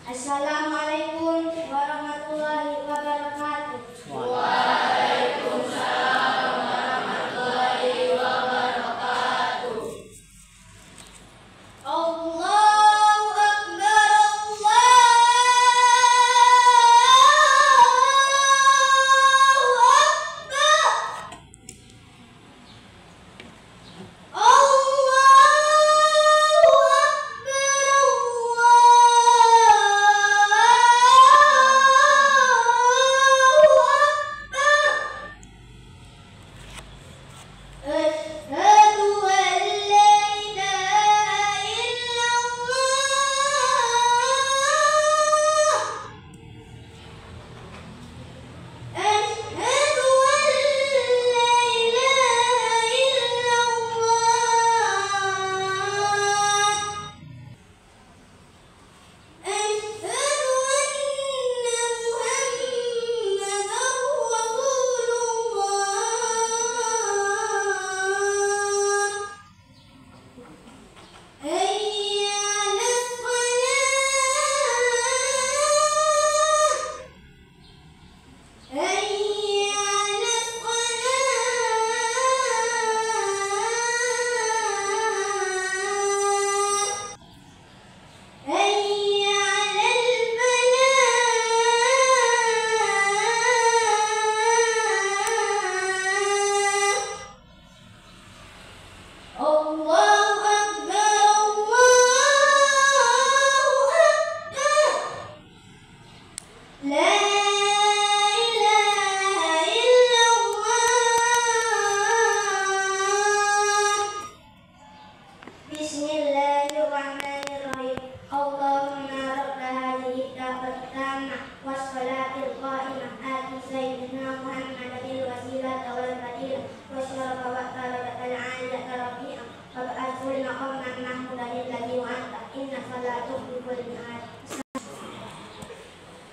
Assalamualaikum warahmatullahi wabarakatuh. Waalaikumsalam warahmatullahi wabarakatuh. Allahu Akbar,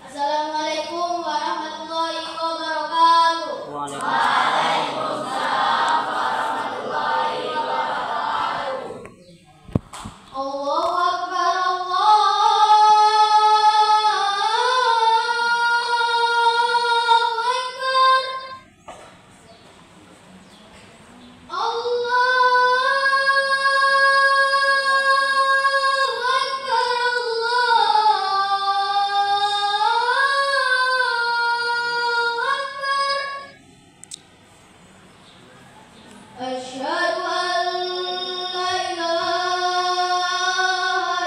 Assalamualaikum warahmatullahi wabarakatuh. Waalaikumsalam warahmatullahi wabarakatuh. Allahu Akbar, Asyhadu an la ilaha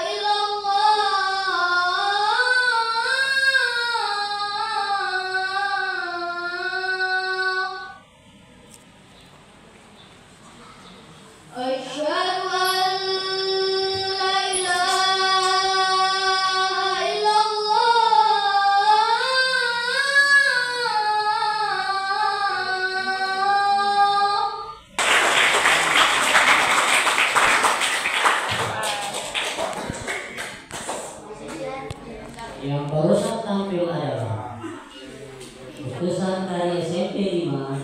illallah. Asyhadu an la ilaha illallah. Yang barusan tampil adalah utusan Mas.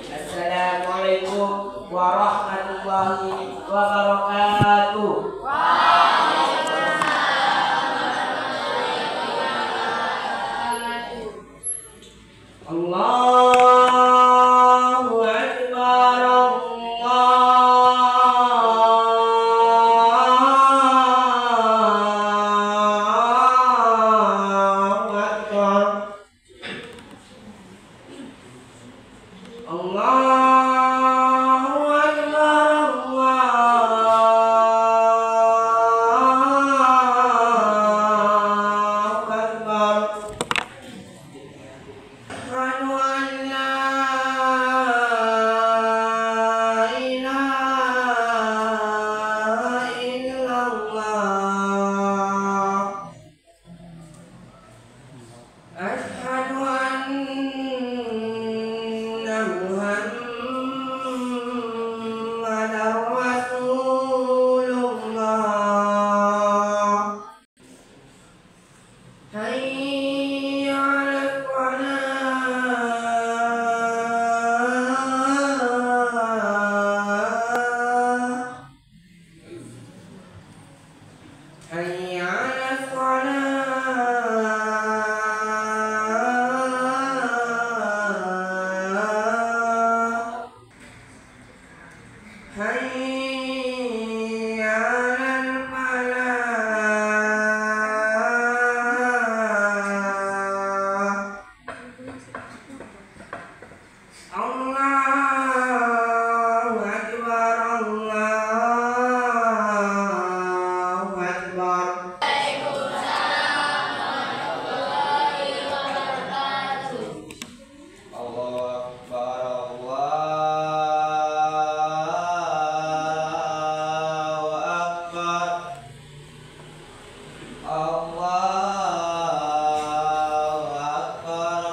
Assalamualaikum warahmatullahi wabarakatuh. Allahu Akbar, Allahu Akbar. Allahu Akbar, Allahu Akbar. Asyhadu an la ilaha illallah. Asyhadu anna Muhammadar Rasulullah. Hayya 'alal falah. Hayya 'alal falah. Hayya 'alal falah. Allahu Akbar, Allahu Akbar. Allahu Akbar, Allahu Akbar. Allahu Akbar,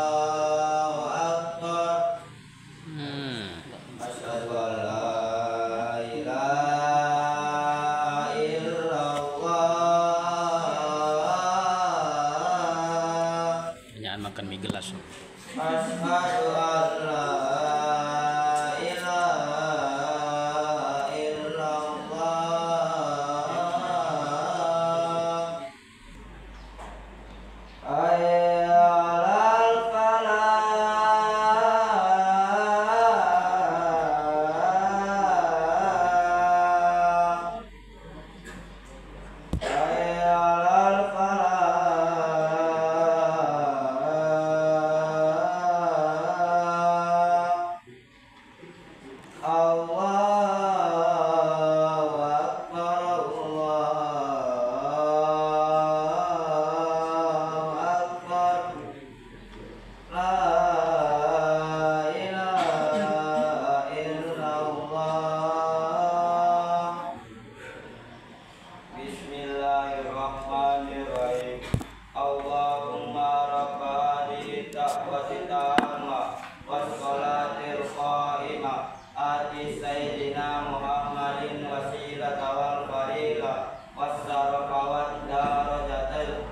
Allahu Akbar. Asyhadu an la ilaha illallah. Jangan makan mie gelas. Asyhadu an la ilaha illallah. Hayya 'alal falah. Hayya 'alal falah. Allahu Akbar, Allahu Akbar. La ilaha illallah. Bismillahirrahmanirrahim. Allahumma rabba hadhihi da'wati tammah wassalatil qa'imah ati sayyidina Muhammadin wasilata wal fadilah wassarafa wad darajatil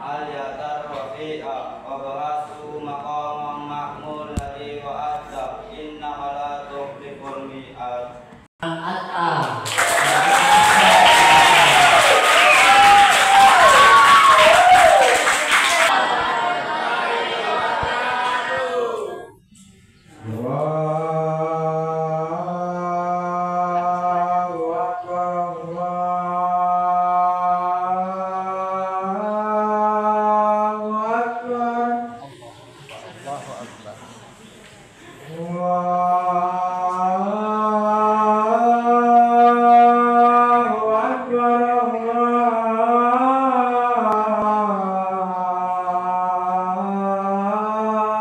aliyatar rafi'ah wa ba'asu maqamam mahmud ladhi wa'adda innaka la tukhliful mi'ad. Atta. Allahu Akbar, Allahu Akbar. Allahu Akbar,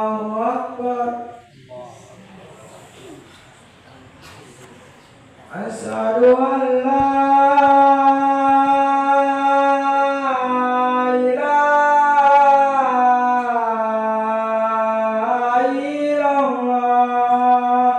Allahu Akbar. Asyhadu an la ilaha illallah.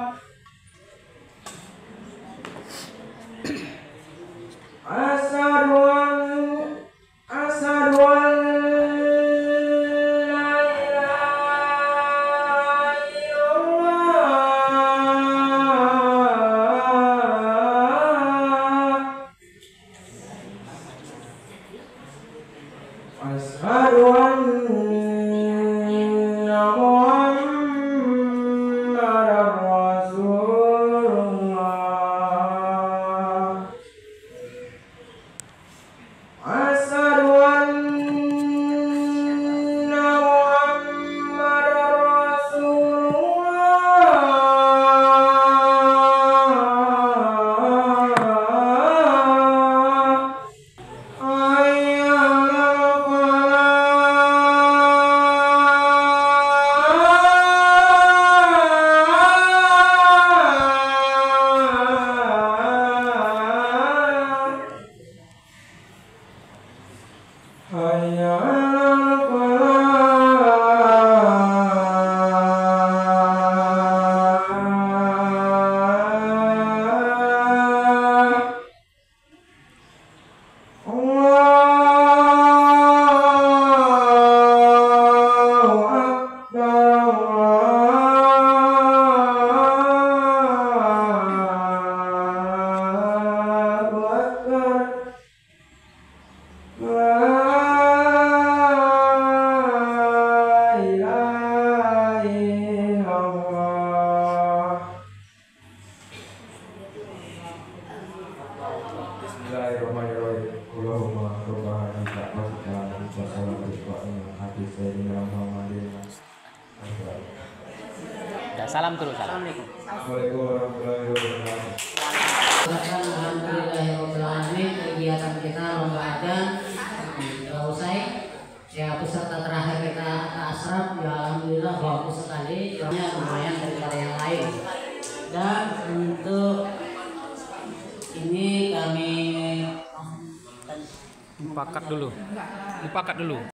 Bismillahirrahmanirrahim. Allahumma rabbana laka aslamtu wa salatu wa ala sayyidina Muhammadin. Ya, salam dulu, salam. Assalamualaikum warahmatullahi wabarakatuh. Alhamdulillahirrahmanirrahim. Kegiatan kita lomba adzan sudah usai. Ya, peserta terakhir kita asraf, ya alhamdulillah bagus sekali. Lumayan daripada yang lain. Dan untuk ini kami Mufakat dulu.